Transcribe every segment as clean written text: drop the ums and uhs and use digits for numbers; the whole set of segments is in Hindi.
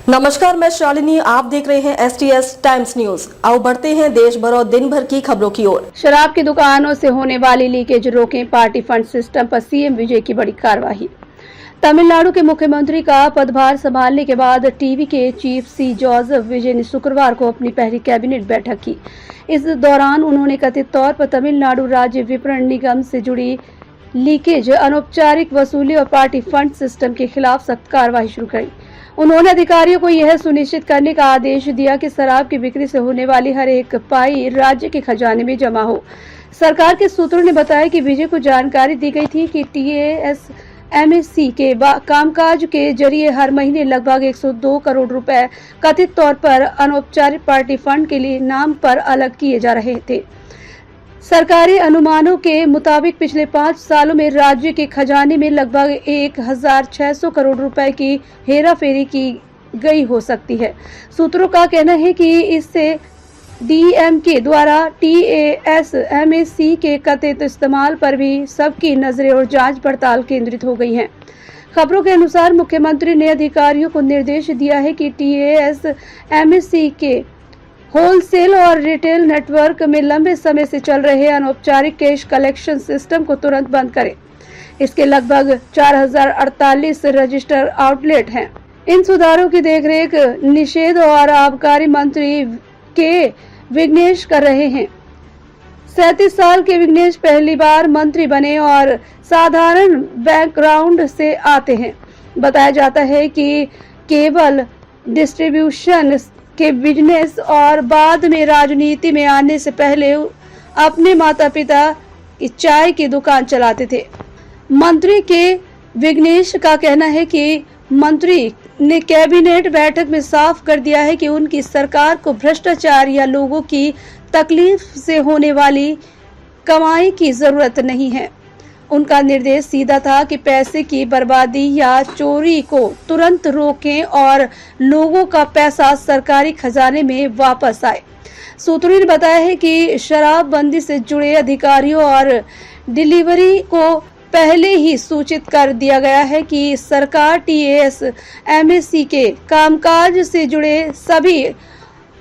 नमस्कार, मैं शालिनी। आप देख रहे हैं STS टाइम्स न्यूज। आओ बढ़ते हैं देश भर और दिन भर की खबरों की ओर। शराब की दुकानों से होने वाली लीकेज रोकें, पार्टी फंड सिस्टम पर सीएम विजय की बड़ी कार्रवाई। तमिलनाडु के मुख्यमंत्री का पदभार संभालने के बाद टीवी के चीफ सी जोसेफ विजय ने शुक्रवार को अपनी पहली कैबिनेट बैठक की। इस दौरान उन्होंने कथित तौर पर तमिलनाडु राज्य विपणन निगम से जुड़ी लीकेज, अनौपचारिक वसूली और पार्टी फंड सिस्टम के खिलाफ सख्त कार्रवाई शुरू की। उन्होंने अधिकारियों को यह सुनिश्चित करने का आदेश दिया कि शराब की बिक्री से होने वाली हर एक पाई राज्य के खजाने में जमा हो। सरकार के सूत्रों ने बताया कि विजय को जानकारी दी गई थी कि TASMAC के कामकाज के जरिए हर महीने लगभग 102 करोड़ रुपए कथित तौर पर अनौपचारिक पार्टी फंड के लिए नाम पर अलग किए जा रहे थे। सरकारी अनुमानों के मुताबिक पिछले 5 सालों में राज्य के खजाने में लगभग 1600 करोड़ रुपए की हेराफेरी की गई हो सकती है। सूत्रों का कहना है कि इससे DMK द्वारा TASMAC के कथित इस्तेमाल पर भी सबकी नजरें और जांच पड़ताल केंद्रित हो गई हैं। खबरों के अनुसार मुख्यमंत्री ने अधिकारियों को निर्देश दिया है कि TASMAC के होलसेल और रिटेल नेटवर्क में लंबे समय से चल रहे अनौपचारिक कैश कलेक्शन सिस्टम को तुरंत बंद करें। इसके लगभग 4048 रजिस्टर आउटलेट हैं। इन सुधारों की देखरेख निषेध और आबकारी मंत्री के विघ्नेश कर रहे हैं। 37 साल के विघ्नेश पहली बार मंत्री बने और साधारण बैकग्राउंड से आते हैं। बताया जाता है कि केबल डिस्ट्रीब्यूशन के बिजनेस और बाद में राजनीति में आने से पहले अपने माता पिता की चाय की दुकान चलाते थे। मंत्री के विघ्नेश का कहना है कि मंत्री ने कैबिनेट बैठक में साफ कर दिया है कि उनकी सरकार को भ्रष्टाचार या लोगों की तकलीफ से होने वाली कमाई की जरूरत नहीं है। उनका निर्देश सीधा था कि पैसे की बर्बादी या चोरी को तुरंत रोकें और लोगों का पैसा सरकारी खजाने में वापस आए। सूत्रों ने बताया है कि शराबबंदी से जुड़े अधिकारियों और डिलीवरी को पहले ही सूचित कर दिया गया है कि सरकार TASMAC के कामकाज से जुड़े सभी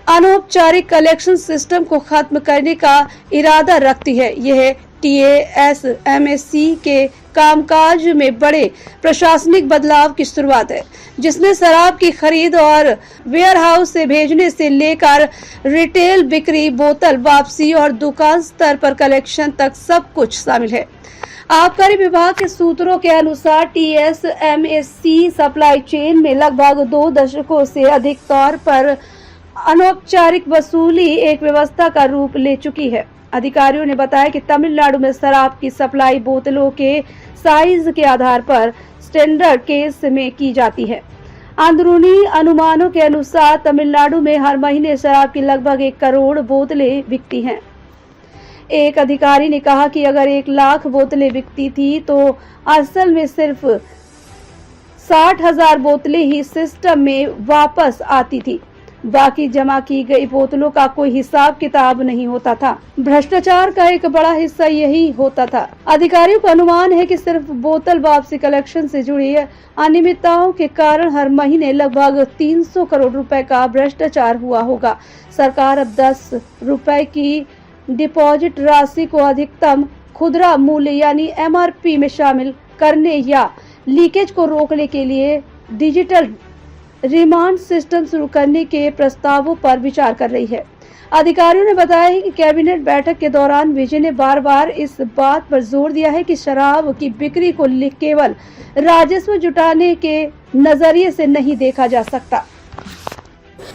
अनौपचारिक कलेक्शन सिस्टम को खत्म करने का इरादा रखती है। यह TASMAC के कामकाज में बड़े प्रशासनिक बदलाव की शुरुआत है, जिसमें शराब की खरीद और वेयरहाउस से भेजने से लेकर रिटेल बिक्री, बोतल वापसी और दुकान स्तर पर कलेक्शन तक सब कुछ शामिल है। आबकारी विभाग के सूत्रों के अनुसार TASMAC सप्लाई चेन में लगभग 2 दशकों से अधिक तौर पर अनौपचारिक वसूली एक व्यवस्था का रूप ले चुकी है। अधिकारियों ने बताया कि तमिलनाडु में शराब की सप्लाई बोतलों के साइज के आधार पर स्टैंडर्ड केस में की जाती है। अंदरूनी अनुमानों के अनुसार तमिलनाडु में हर महीने शराब की लगभग 1 करोड़ बोतलें बिकती हैं। एक अधिकारी ने कहा कि अगर 1 लाख बोतलें बिकती थी तो असल में सिर्फ 60,000 बोतलें ही सिस्टम में वापस आती थी। बाकी जमा की गई बोतलों का कोई हिसाब किताब नहीं होता था। भ्रष्टाचार का एक बड़ा हिस्सा यही होता था। अधिकारियों का अनुमान है कि सिर्फ बोतल वापसी कलेक्शन से जुड़ी अनियमितताओं के कारण हर महीने लगभग 300 करोड़ रुपए का भ्रष्टाचार हुआ होगा। सरकार अब 10 रुपए की डिपॉजिट राशि को अधिकतम खुदरा मूल्य यानी MRP में शामिल करने या लीकेज को रोकने के लिए डिजिटल रिमांड सिस्टम शुरू करने के प्रस्तावों पर विचार कर रही है। अधिकारियों ने बताया है कि कैबिनेट बैठक के दौरान विजय ने बार बार इस बात पर जोर दिया है कि शराब की बिक्री को केवल राजस्व जुटाने के नजरिए से नहीं देखा जा सकता।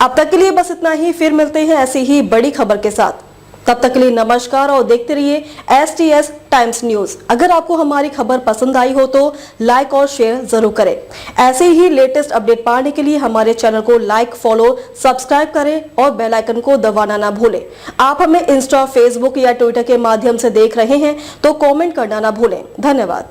अब तक के लिए बस इतना ही। फिर मिलते हैं ऐसी ही बड़ी खबर के साथ। तब तक के लिए नमस्कार और देखते रहिए STS टाइम्स न्यूज। अगर आपको हमारी खबर पसंद आई हो तो लाइक और शेयर जरूर करें। ऐसे ही लेटेस्ट अपडेट पाने के लिए हमारे चैनल को लाइक, फॉलो, सब्सक्राइब करें और बेल आइकन को दबाना ना भूलें। आप हमें इंस्टा, फेसबुक या ट्विटर के माध्यम से देख रहे हैं तो कमेंट करना ना भूलें। धन्यवाद।